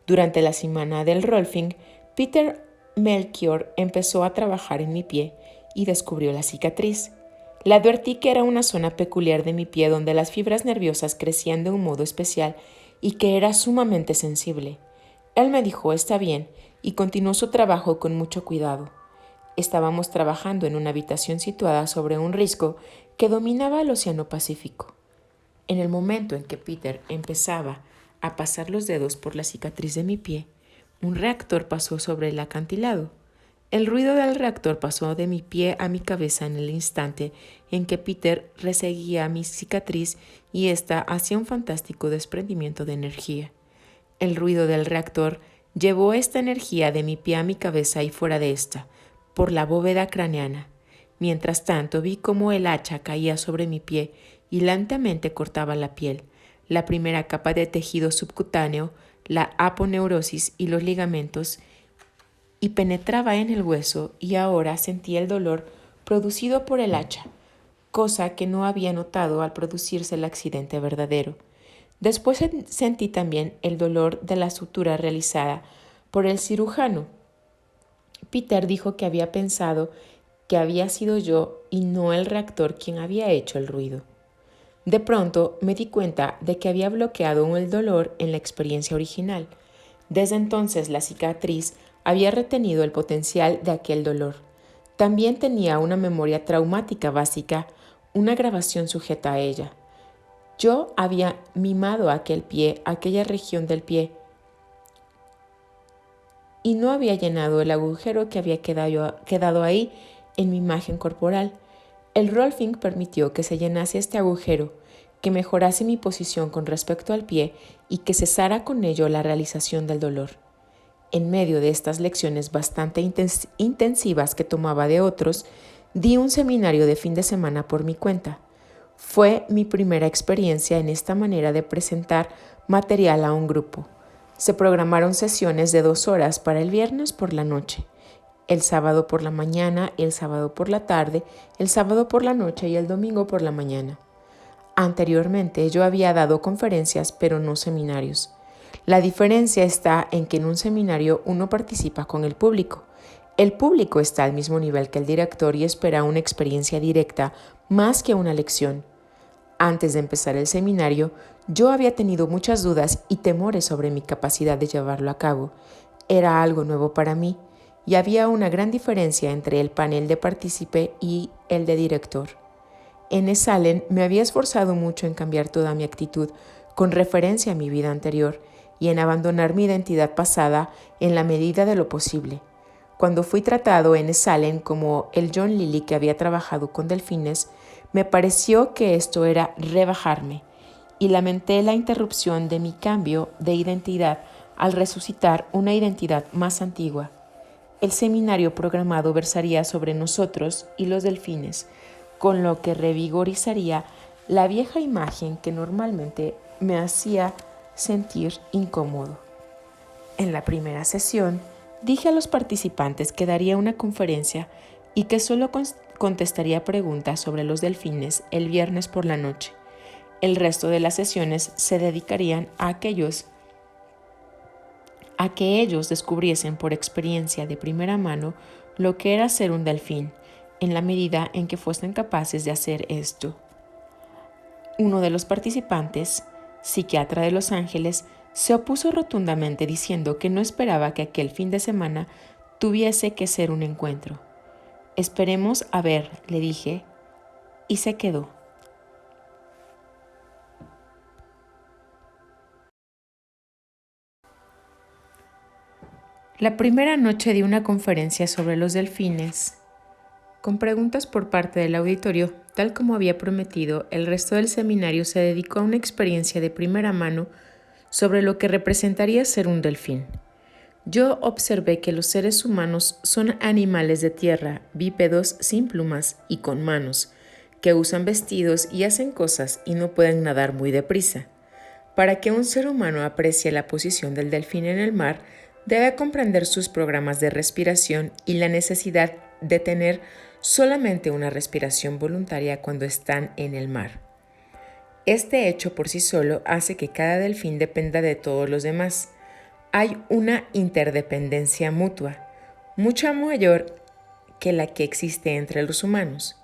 Durante la semana del Rolfing, Peter Melchior empezó a trabajar en mi pie y descubrió la cicatriz. Le advertí que era una zona peculiar de mi pie donde las fibras nerviosas crecían de un modo especial y que era sumamente sensible. Él me dijo, está bien, y continuó su trabajo con mucho cuidado. Estábamos trabajando en una habitación situada sobre un risco que dominaba el Océano Pacífico. En el momento en que Peter empezaba a pasar los dedos por la cicatriz de mi pie, un reactor pasó sobre el acantilado. El ruido del reactor pasó de mi pie a mi cabeza en el instante en que Peter reseguía mi cicatriz y ésta hacía un fantástico desprendimiento de energía. El ruido del reactor llevó esta energía de mi pie a mi cabeza y fuera de esta, por la bóveda craneana. Mientras tanto vi cómo el hacha caía sobre mi pie y lentamente cortaba la piel, la primera capa de tejido subcutáneo, la aponeurosis y los ligamentos, y penetraba en el hueso y ahora sentía el dolor producido por el hacha, cosa que no había notado al producirse el accidente verdadero. Después sentí también el dolor de la sutura realizada por el cirujano. Peter dijo que había pensado que había sido yo y no el reactor quien había hecho el ruido. De pronto me di cuenta de que había bloqueado el dolor en la experiencia original. Desde entonces la cicatriz había retenido el potencial de aquel dolor. También tenía una memoria traumática básica, una grabación sujeta a ella. Yo había mimado aquel pie, aquella región del pie, y no había llenado el agujero que había quedado ahí en mi imagen corporal. El Rolfing permitió que se llenase este agujero, que mejorase mi posición con respecto al pie y que cesara con ello la realización del dolor. En medio de estas lecciones bastante intensivas que tomaba de otros, di un seminario de fin de semana por mi cuenta. Fue mi primera experiencia en esta manera de presentar material a un grupo. Se programaron sesiones de 2 horas para el viernes por la noche, el sábado por la mañana, el sábado por la tarde, el sábado por la noche y el domingo por la mañana. Anteriormente yo había dado conferencias, pero no seminarios. La diferencia está en que en un seminario uno participa con el público. El público está al mismo nivel que el director y espera una experiencia directa más que una lección. Antes de empezar el seminario, yo había tenido muchas dudas y temores sobre mi capacidad de llevarlo a cabo. Era algo nuevo para mí y había una gran diferencia entre el panel de partícipe y el de director. En Esalen me había esforzado mucho en cambiar toda mi actitud con referencia a mi vida anterior y en abandonar mi identidad pasada en la medida de lo posible. Cuando fui tratado en Esalen como el John Lilly que había trabajado con delfines, me pareció que esto era rebajarme y lamenté la interrupción de mi cambio de identidad al resucitar una identidad más antigua. El seminario programado versaría sobre nosotros y los delfines, con lo que revigorizaría la vieja imagen que normalmente me hacía sentir incómodo. En la primera sesión, dije a los participantes que daría una conferencia y que solo contestaría preguntas sobre los delfines el viernes por la noche. El resto de las sesiones se dedicarían a que ellos descubriesen por experiencia de primera mano lo que era ser un delfín, en la medida en que fuesen capaces de hacer esto. Uno de los participantes, psiquiatra de Los Ángeles, se opuso rotundamente diciendo que no esperaba que aquel fin de semana tuviese que ser un encuentro. Esperemos a ver, le dije, y se quedó. La primera noche di una conferencia sobre los delfines. Con preguntas por parte del auditorio, tal como había prometido, el resto del seminario se dedicó a una experiencia de primera mano sobre lo que representaría ser un delfín. Yo observé que los seres humanos son animales de tierra, bípedos sin plumas y con manos, que usan vestidos y hacen cosas y no pueden nadar muy deprisa. Para que un ser humano aprecie la posición del delfín en el mar, debe comprender sus programas de respiración y la necesidad de tener solamente una respiración voluntaria cuando están en el mar. Este hecho por sí solo hace que cada delfín dependa de todos los demás. Hay una interdependencia mutua, mucho mayor que la que existe entre los humanos.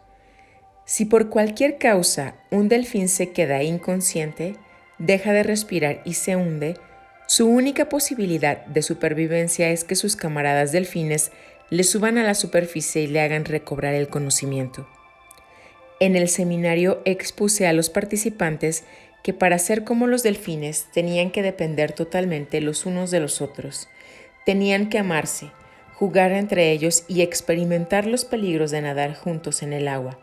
Si por cualquier causa un delfín se queda inconsciente, deja de respirar y se hunde, su única posibilidad de supervivencia es que sus camaradas delfines le suban a la superficie y le hagan recobrar el conocimiento. En el seminario expuse a los participantes que para ser como los delfines tenían que depender totalmente los unos de los otros. Tenían que amarse, jugar entre ellos y experimentar los peligros de nadar juntos en el agua.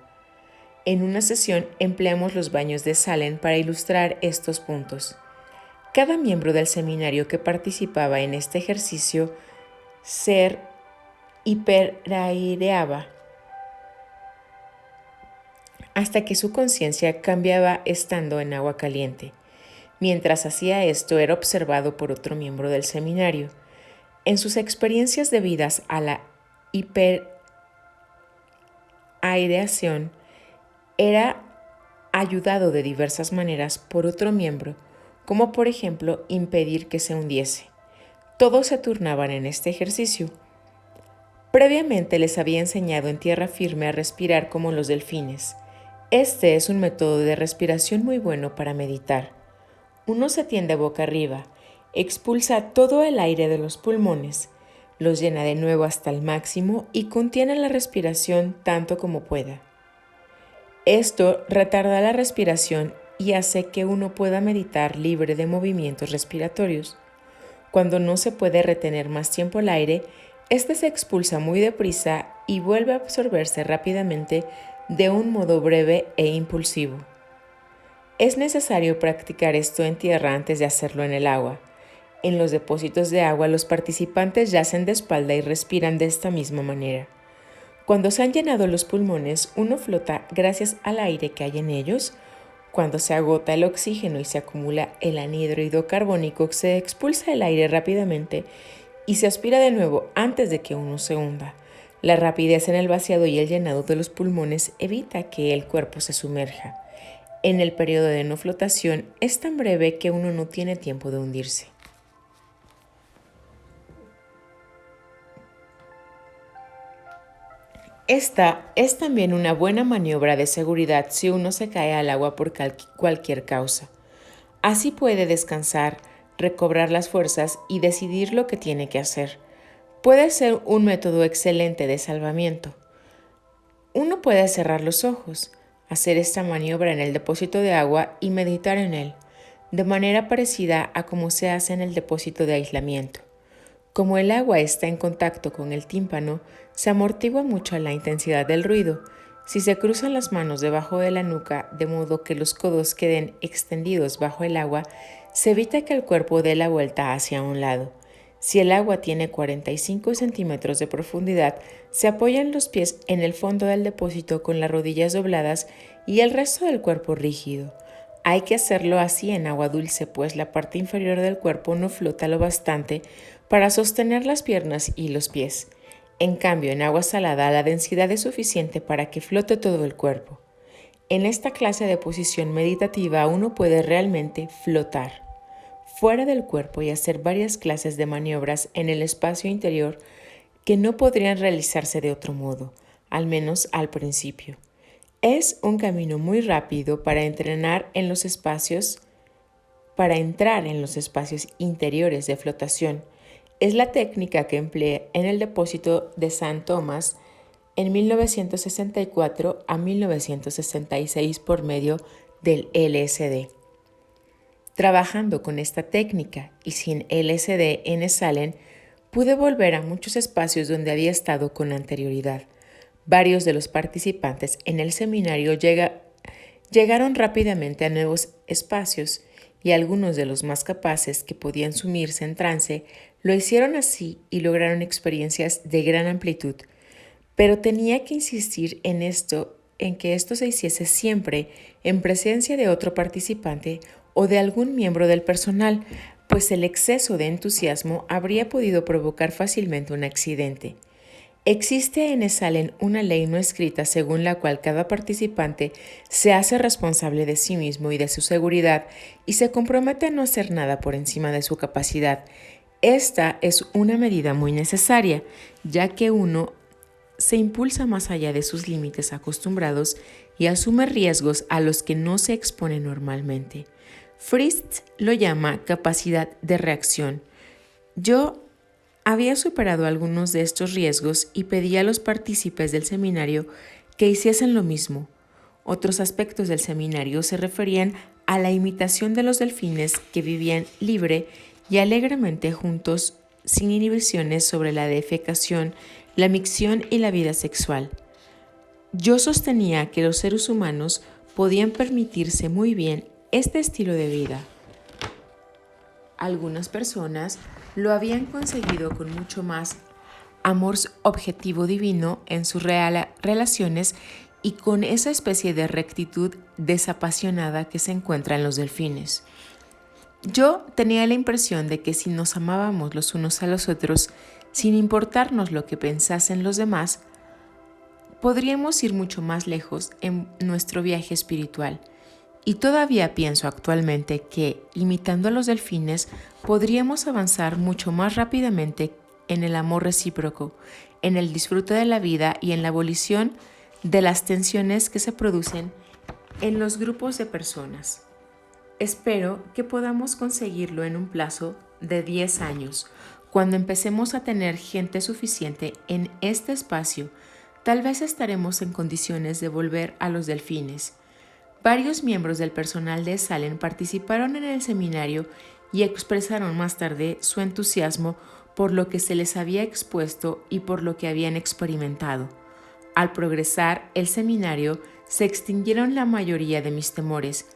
En una sesión empleamos los baños de Salem para ilustrar estos puntos. Cada miembro del seminario que participaba en este ejercicio se hiperaireaba hasta que su conciencia cambiaba estando en agua caliente. Mientras hacía esto, era observado por otro miembro del seminario. En sus experiencias debidas a la hiperaireación, era ayudado de diversas maneras por otro miembro, como por ejemplo impedir que se hundiese. Todos se turnaban en este ejercicio. Previamente les había enseñado en tierra firme a respirar como los delfines. Este es un método de respiración muy bueno para meditar. Uno se tiende boca arriba, expulsa todo el aire de los pulmones, los llena de nuevo hasta el máximo y contiene la respiración tanto como pueda. Esto retarda la respiración y hace que uno pueda meditar libre de movimientos respiratorios. Cuando no se puede retener más tiempo el aire, este se expulsa muy deprisa y vuelve a absorberse rápidamente de un modo breve e impulsivo. Es necesario practicar esto en tierra antes de hacerlo en el agua. En los depósitos de agua, los participantes yacen de espalda y respiran de esta misma manera. Cuando se han llenado los pulmones, uno flota gracias al aire que hay en ellos. Cuando se agota el oxígeno y se acumula el anhídrido carbónico, se expulsa el aire rápidamente y se aspira de nuevo antes de que uno se hunda. La rapidez en el vaciado y el llenado de los pulmones evita que el cuerpo se sumerja. En el periodo de no flotación es tan breve que uno no tiene tiempo de hundirse. Esta es también una buena maniobra de seguridad si uno se cae al agua por cualquier causa. Así puede descansar, recobrar las fuerzas y decidir lo que tiene que hacer. Puede ser un método excelente de salvamiento. Uno puede cerrar los ojos, hacer esta maniobra en el depósito de agua y meditar en él, de manera parecida a como se hace en el depósito de aislamiento. Como el agua está en contacto con el tímpano, se amortigua mucho la intensidad del ruido. Si se cruzan las manos debajo de la nuca de modo que los codos queden extendidos bajo el agua, se evita que el cuerpo dé la vuelta hacia un lado. Si el agua tiene 45 centímetros de profundidad, se apoyan los pies en el fondo del depósito con las rodillas dobladas y el resto del cuerpo rígido. Hay que hacerlo así en agua dulce, pues la parte inferior del cuerpo no flota lo bastante para sostener las piernas y los pies. En cambio, en agua salada la densidad es suficiente para que flote todo el cuerpo. En esta clase de posición meditativa uno puede realmente flotar fuera del cuerpo y hacer varias clases de maniobras en el espacio interior que no podrían realizarse de otro modo, al menos al principio. Es un camino muy rápido para entrar en los espacios interiores de flotación. Es la técnica que empleé en el depósito de St. Thomas en 1964 a 1966 por medio del LSD. Trabajando con esta técnica y sin LSD en Esalen, pude volver a muchos espacios donde había estado con anterioridad. Varios de los participantes en el seminario llegaron rápidamente a nuevos espacios y algunos de los más capaces que podían sumirse en trance lo hicieron así y lograron experiencias de gran amplitud. Pero tenía que insistir en que esto se hiciese siempre en presencia de otro participante o de algún miembro del personal, pues el exceso de entusiasmo habría podido provocar fácilmente un accidente. Existe en Esalen una ley no escrita según la cual cada participante se hace responsable de sí mismo y de su seguridad y se compromete a no hacer nada por encima de su capacidad. Esta es una medida muy necesaria, ya que uno se impulsa más allá de sus límites acostumbrados y asume riesgos a los que no se expone normalmente. Fritz lo llama capacidad de reacción. Yo había superado algunos de estos riesgos y pedí a los partícipes del seminario que hiciesen lo mismo. Otros aspectos del seminario se referían a la imitación de los delfines que vivían libre y alegremente juntos sin inhibiciones sobre la defecación, la micción y la vida sexual. Yo sostenía que los seres humanos podían permitirse muy bien este estilo de vida. Algunas personas lo habían conseguido con mucho más amor objetivo divino en sus relaciones y con esa especie de rectitud desapasionada que se encuentra en los delfines. Yo tenía la impresión de que si nos amábamos los unos a los otros, sin importarnos lo que pensasen los demás, podríamos ir mucho más lejos en nuestro viaje espiritual. Y todavía pienso actualmente que, imitando a los delfines, podríamos avanzar mucho más rápidamente en el amor recíproco, en el disfrute de la vida y en la abolición de las tensiones que se producen en los grupos de personas. Espero que podamos conseguirlo en un plazo de 10 años, cuando empecemos a tener gente suficiente en este espacio. Tal vez estaremos en condiciones de volver a los delfines. Varios miembros del personal de Esalen participaron en el seminario y expresaron más tarde su entusiasmo por lo que se les había expuesto y por lo que habían experimentado. Al progresar el seminario, se extinguieron la mayoría de mis temores.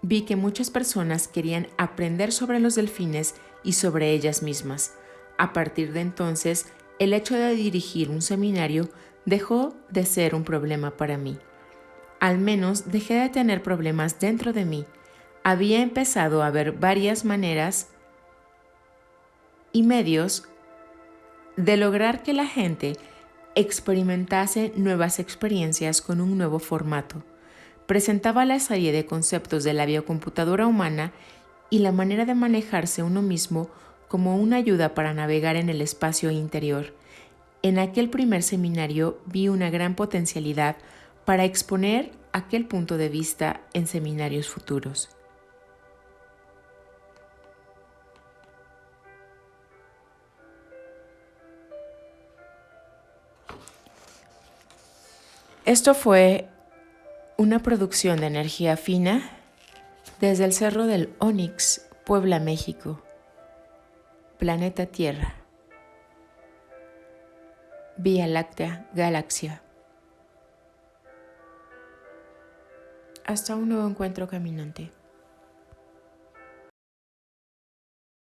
Vi que muchas personas querían aprender sobre los delfines y sobre ellas mismas. A partir de entonces, el hecho de dirigir un seminario dejó de ser un problema para mí. Al menos dejé de tener problemas dentro de mí. Había empezado a ver varias maneras y medios de lograr que la gente experimentase nuevas experiencias con un nuevo formato. Presentaba la serie de conceptos de la biocomputadora humana y la manera de manejarse uno mismo como una ayuda para navegar en el espacio interior. En aquel primer seminario vi una gran potencialidad para exponer aquel punto de vista en seminarios futuros. Esto fue Una producción de Energía Fina desde el Cerro del Onix, Puebla, México. Planeta Tierra. Vía Láctea, Galaxia. Hasta un nuevo encuentro, caminante.